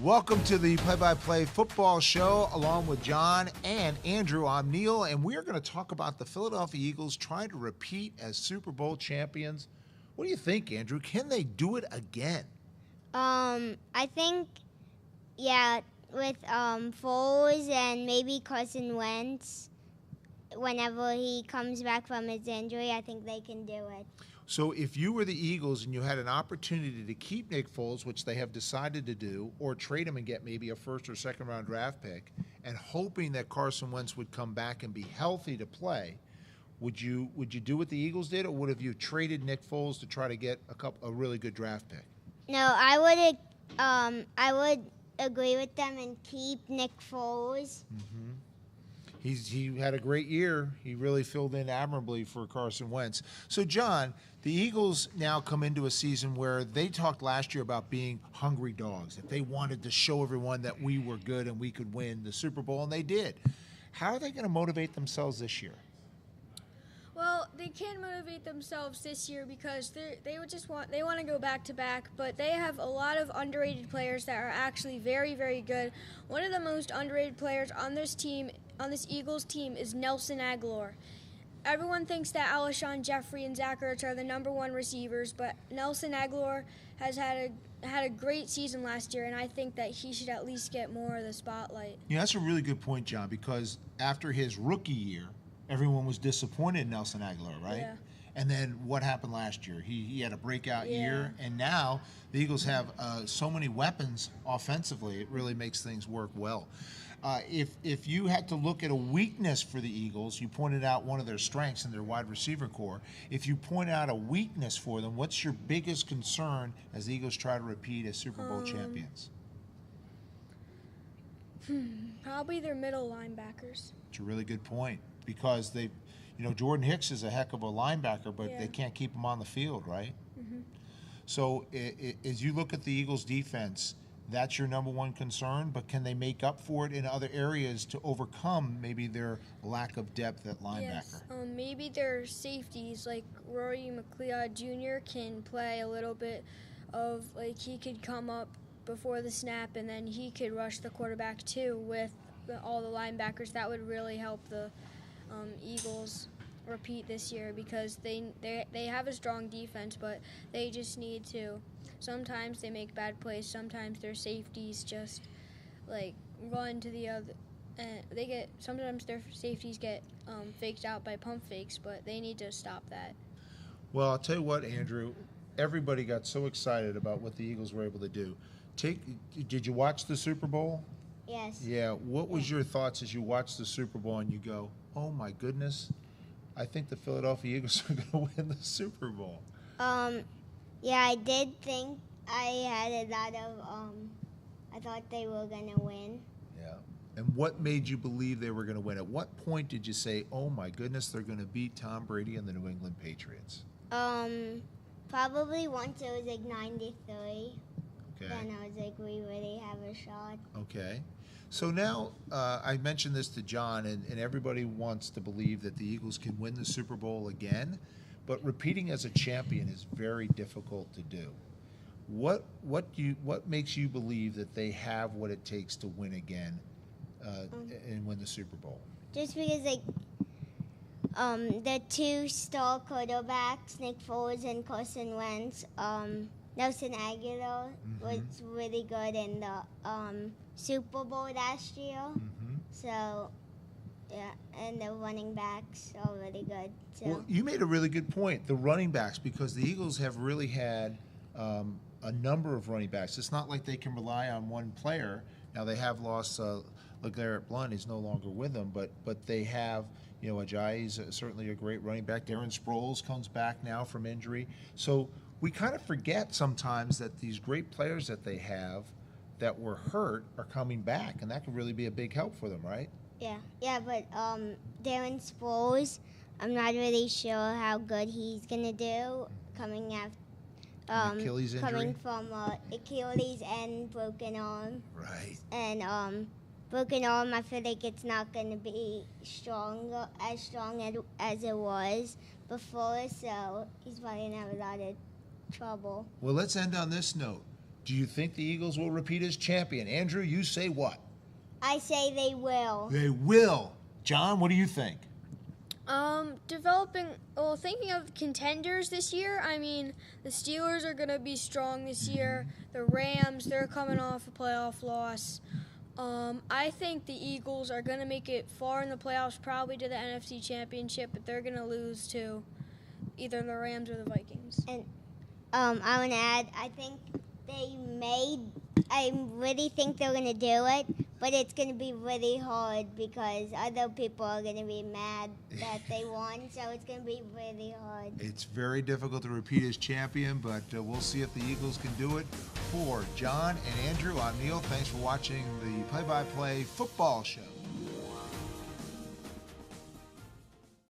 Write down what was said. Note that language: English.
Welcome to the Play-by-Play Football Show, along with John and Andrew. I'm Neil, and we're going to talk about the Philadelphia Eagles trying to repeat as Super Bowl champions. What do you think, Andrew? Can they do it again? I think, yeah, with Foles and maybe Carson Wentz, whenever he comes back from his injury, I think they can do it. So if you were the Eagles and you had an opportunity to keep Nick Foles, which they have decided to do, or trade him and get maybe a first or second round draft pick, and hoping that Carson Wentz would come back and be healthy to play, would you do what the Eagles did, or would have you traded Nick Foles to try to get a really good draft pick? No, I would agree with them and keep Nick Foles. Mm-hmm. He had a great year. He really filled in admirably for Carson Wentz. So, John, the Eagles now come into a season where they talked last year about being hungry dogs, that they wanted to show everyone that we were good and we could win the Super Bowl, and they did. How are they going to motivate themselves this year? Well, they can motivate themselves this year because they want to go back to back, but they have a lot of underrated players that are actually very, very good. One of the most underrated players on this Eagles team is Nelson Agholor. Everyone thinks that Alshon Jeffrey and Zach Ertz are the number one receivers, but Nelson Agholor has had a great season last year, and I think that he should at least get more of the spotlight. Yeah, that's a really good point, John, because after his rookie year, everyone was disappointed in Nelson Agholor, right? Yeah. And then what happened last year? He had a breakout year, and now the Eagles have so many weapons offensively, it really makes things work well. If you had to look at a weakness for the Eagles, you pointed out one of their strengths in their wide receiver core. If you point out a weakness for them, what's your biggest concern as the Eagles try to repeat as Super Bowl champions? Probably their middle linebackers. It's a really good point, because Jordan Hicks is a heck of a linebacker, but they can't keep him on the field, right? Mm-hmm. So as you look at the Eagles' defense, that's your number one concern, but can they make up for it in other areas to overcome maybe their lack of depth at linebacker? Yes, maybe their safeties, like Rory McLeod Jr. can play a little bit of, like, he could come up before the snap and then he could rush the quarterback too with all the linebackers. That would really help the Eagles repeat this year, because they have a strong defense, but they just need to. Sometimes they make bad plays. Sometimes their safeties just run to the other. Sometimes their safeties get faked out by pump fakes, but they need to stop that. Well, I'll tell you what, Andrew. Everybody got so excited about what the Eagles were able to do. Did you watch the Super Bowl? Yes. Yeah. What was your thoughts as you watched the Super Bowl and you go, "Oh my goodness, I think the Philadelphia Eagles are going to win the Super Bowl"? Yeah, I did think I had a lot of, I thought they were going to win. Yeah. And what made you believe they were going to win? At what point did you say, "Oh my goodness, they're going to beat Tom Brady and the New England Patriots"? Probably once it was 93. Okay. Then I was like, we really have a shot. Okay. So now, I mentioned this to John, and everybody wants to believe that the Eagles can win the Super Bowl again, but repeating as a champion is very difficult to do. What makes you believe that they have what it takes to win again and win the Super Bowl? Just because, the two star quarterbacks, Nick Foles and Carson Wentz, Nelson Agholor was really good in the Super Bowl last year. Mm-hmm. So, yeah, and the running backs are really good. So. Well, you made a really good point, the running backs, because the Eagles have really had a number of running backs. It's not like they can rely on one player. Now, they have lost LeGarrette Blount. He's no longer with them, but they have, Ajayi's certainly a great running back. Darren Sproles comes back now from injury. So we kind of forget sometimes that these great players that they have that were hurt are coming back, and that could really be a big help for them, right? Yeah, but Darren Sproles, I'm not really sure how good he's gonna do coming Achilles injury? Coming from Achilles and broken arm. Right. And broken arm, I feel like it's not gonna be as strong as it was before, so he's probably gonna have a lot of trouble. Well, let's end on this note. Do you think the Eagles will repeat as champion? Andrew, you say what? I say they will. They will. John, what do you think? Thinking of contenders this year, I mean, the Steelers are going to be strong this year. The Rams, they're coming off a playoff loss. I think the Eagles are going to make it far in the playoffs, probably to the NFC Championship, but they're going to lose to either the Rams or the Vikings. And I want to add, I really think they're going to do it, but it's going to be really hard because other people are going to be mad that they won, so it's going to be really hard. It's very difficult to repeat as champion, but we'll see if the Eagles can do it. For John and Andrew, I'm Neil. Thanks for watching the Play-by-Play Football Show.